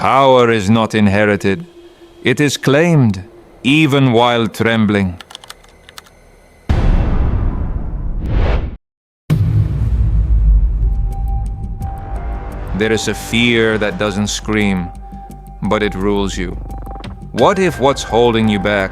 Power is not inherited. It is claimed, even while trembling. There is a fear that doesn't scream, but it rules you. What if what's holding you back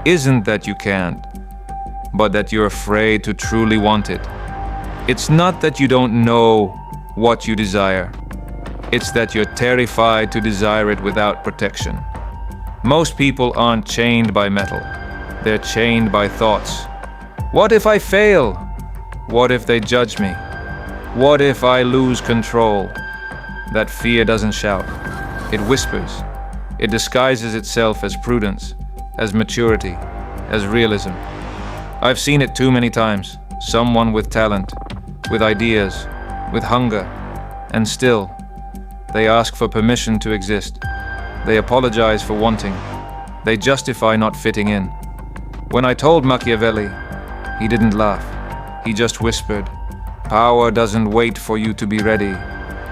isn't that you can't, but that you're afraid to truly want it? It's not that you don't know what you desire. It's that you're terrified to desire it without protection. Most people aren't chained by metal. They're chained by thoughts. What if I fail? What if they judge me? What if I lose control? That fear doesn't shout. It whispers. It disguises itself as prudence, as maturity, as realism. I've seen it too many times. Someone with talent, with ideas, with hunger, and still, they ask for permission to exist. They apologize for wanting. They justify not fitting in. When I told Machiavelli, he didn't laugh. He just whispered, "Power doesn't wait for you to be ready.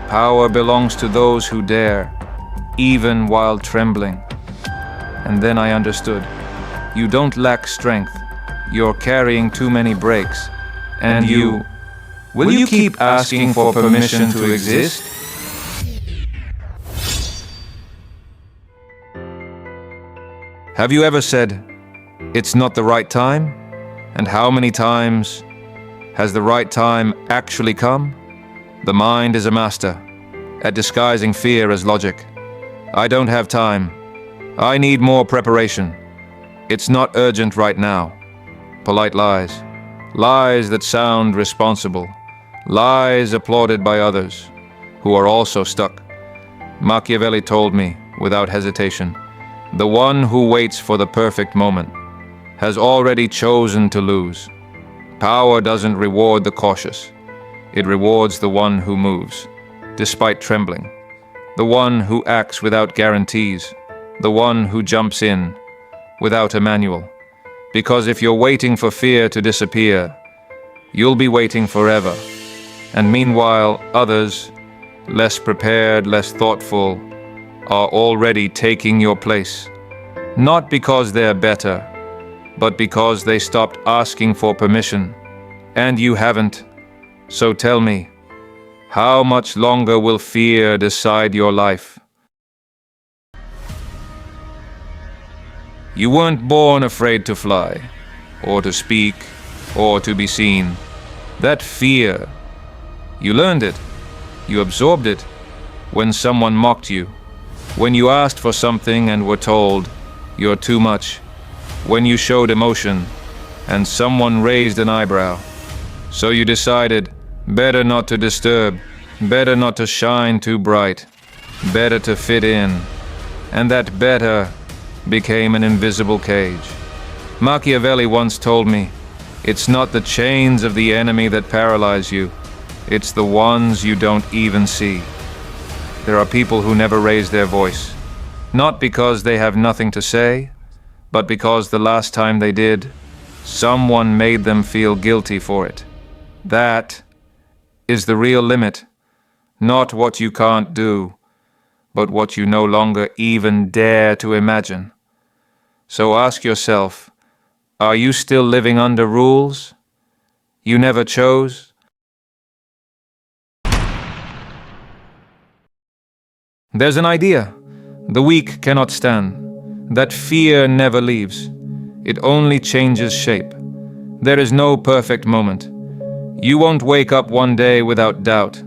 Power belongs to those who dare, even while trembling." And then I understood. You don't lack strength. You're carrying too many brakes. And you... Will you keep asking for permission to exist? Have you ever said, "It's not the right time"? And how many times has the right time actually come? The mind is a master at disguising fear as logic. I don't have time. I need more preparation. It's not urgent right now. Polite lies. Lies that sound responsible. Lies applauded by others who are also stuck. Machiavelli told me, without hesitation, the one who waits for the perfect moment has already chosen to lose. Power doesn't reward the cautious. It rewards the one who moves, despite trembling. The one who acts without guarantees. The one who jumps in without a manual. Because if you're waiting for fear to disappear, you'll be waiting forever. And meanwhile, others, less prepared, less thoughtful, are already taking your place. Not because they're better, but because they stopped asking for permission. And you haven't. So tell me, how much longer will fear decide your life? You weren't born afraid to fly, or to speak, or to be seen. That fear, you learned it, you absorbed it, when someone mocked you, when you asked for something and were told, "You're too much," when you showed emotion, and someone raised an eyebrow. So you decided, better not to disturb, better not to shine too bright, better to fit in, and that better became an invisible cage. Machiavelli once told me, it's not the chains of the enemy that paralyze you, it's the ones you don't even see. There are people who never raise their voice, not because they have nothing to say, but because the last time they did, someone made them feel guilty for it. That is the real limit, not what you can't do, but what you no longer even dare to imagine. So ask yourself, are you still living under rules you never chose? There's an idea. The weak cannot stand. That fear never leaves. It only changes shape. There is no perfect moment. You won't wake up one day without doubt,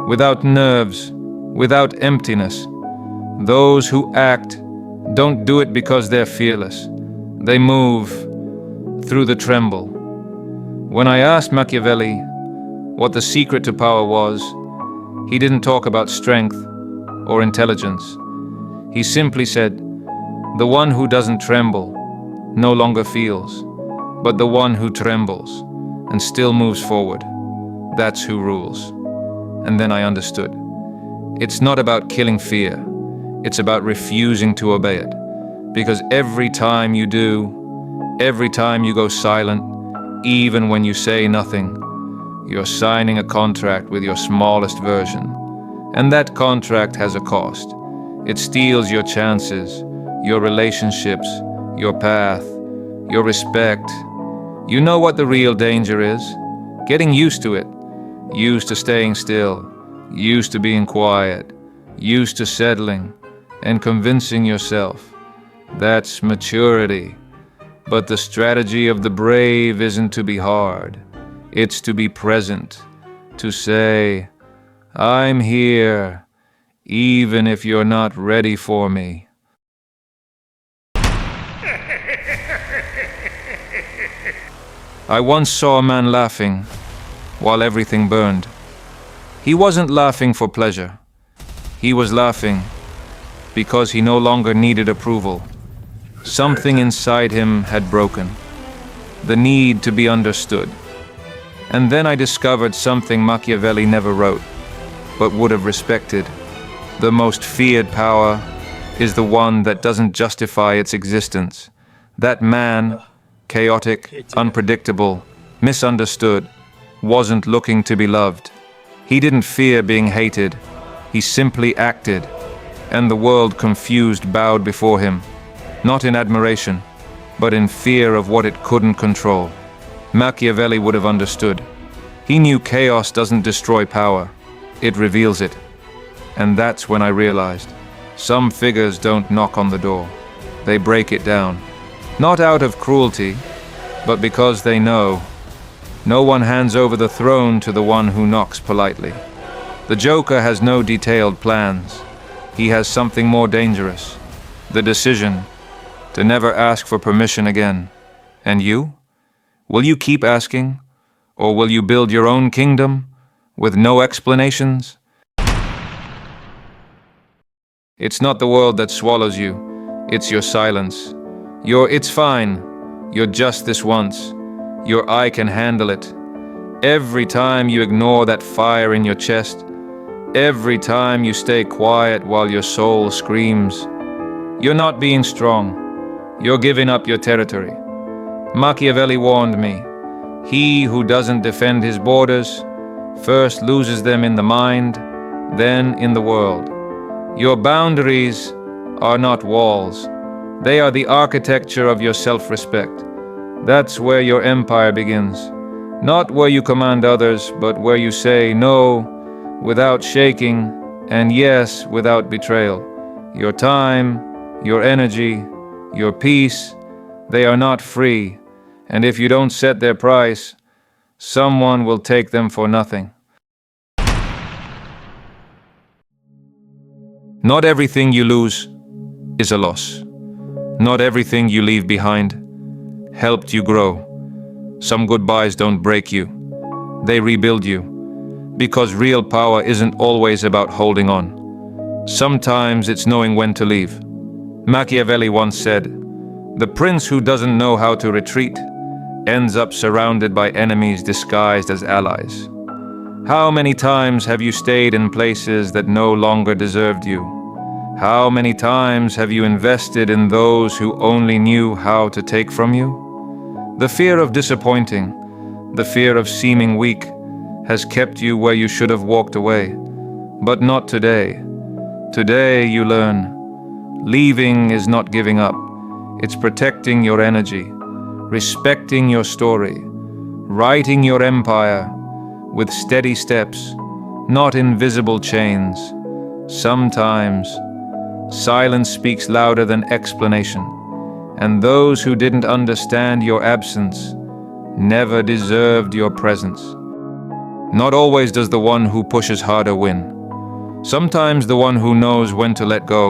without nerves, without emptiness. Those who act don't do it because they're fearless. They move through the tremble. When I asked Machiavelli what the secret to power was, he didn't talk about strength or intelligence. He simply said, the one who doesn't tremble no longer feels, but the one who trembles and still moves forward, that's who rules. And then I understood. It's not about killing fear. It's about refusing to obey it. Because every time you do, every time you go silent, even when you say nothing, you're signing a contract with your smallest version. And that contract has a cost. It steals your chances, your relationships, your path, your respect. You know what the real danger is? Getting used to it. Used to staying still. Used to being quiet. Used to settling and convincing yourself. That's maturity. But the strategy of the brave isn't to be hard. It's to be present. To say, I'm here, even if you're not ready for me. I once saw a man laughing while everything burned. He wasn't laughing for pleasure. He was laughing because he no longer needed approval. Something inside him had broken. The need to be understood. And then I discovered something Machiavelli never wrote, but would have respected. The most feared power is the one that doesn't justify its existence. That man, chaotic, unpredictable, misunderstood, wasn't looking to be loved. He didn't fear being hated. He simply acted, and the world confused bowed before him, not in admiration, but in fear of what it couldn't control. Machiavelli would have understood. He knew chaos doesn't destroy power, it reveals it. And that's when I realized, some figures don't knock on the door. They break it down. Not out of cruelty, but because they know. No one hands over the throne to the one who knocks politely. The Joker has no detailed plans. He has something more dangerous. The decision to never ask for permission again. And you? Will you keep asking? Or will you build your own kingdom with no explanations? It's not the world that swallows you. It's your silence. Your "it's fine. You're just this once." Your "I can handle it." Every time you ignore that fire in your chest, every time you stay quiet while your soul screams, you're not being strong. You're giving up your territory. Machiavelli warned me, he who doesn't defend his borders first loses them in the mind, then in the world. Your boundaries are not walls. They are the architecture of your self-respect. That's where your empire begins. Not where you command others, but where you say no without shaking and yes without betrayal. Your time, your energy, your peace, they are not free. And if you don't set their price, someone will take them for nothing. Not everything you lose is a loss. Not everything you leave behind helped you grow. Some goodbyes don't break you. They rebuild you. Because real power isn't always about holding on. Sometimes it's knowing when to leave. Machiavelli once said, "The prince who doesn't know how to retreat ends up surrounded by enemies disguised as allies." How many times have you stayed in places that no longer deserved you? How many times have you invested in those who only knew how to take from you? The fear of disappointing, the fear of seeming weak, has kept you where you should have walked away. But not today. Today you learn. Leaving is not giving up. It's protecting your energy, respecting your story, writing your empire with steady steps, not invisible chains. Sometimes silence speaks louder than explanation, and those who didn't understand your absence never deserved your presence. Not always does the one who pushes harder win. Sometimes the one who knows when to let go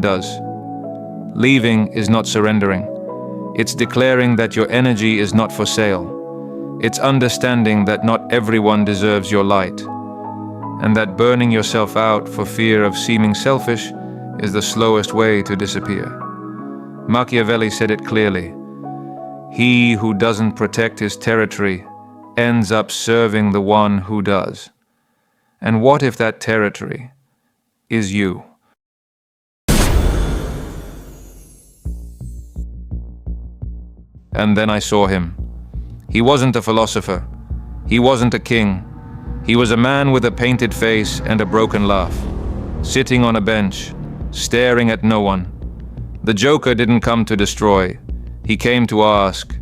does. Leaving is not surrendering. It's declaring that your energy is not for sale. It's understanding that not everyone deserves your light, and that burning yourself out for fear of seeming selfish is the slowest way to disappear. Machiavelli said it clearly. He who doesn't protect his territory ends up serving the one who does. And what if that territory is you? And then I saw him. He wasn't a philosopher. He wasn't a king. He was a man with a painted face and a broken laugh, sitting on a bench, staring at no one. The Joker didn't come to destroy. He came to ask,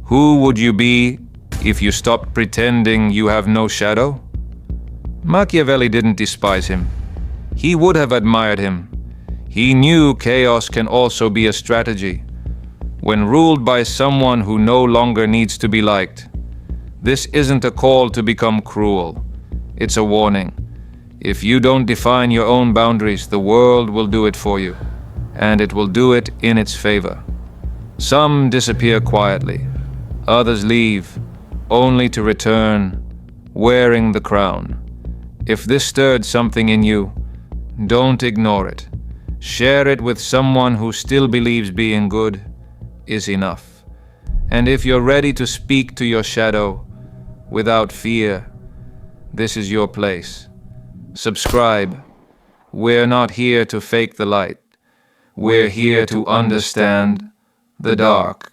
who would you be if you stopped pretending you have no shadow? Machiavelli didn't despise him. He would have admired him. He knew chaos can also be a strategy, when ruled by someone who no longer needs to be liked. This isn't a call to become cruel. It's a warning. If you don't define your own boundaries, the world will do it for you, and it will do it in its favor. Some disappear quietly. Others leave, only to return, wearing the crown. If this stirred something in you, don't ignore it. Share it with someone who still believes being good is enough. And if you're ready to speak to your shadow without fear, this is your place. Subscribe. We're not here to fake the light. We're here to understand the dark.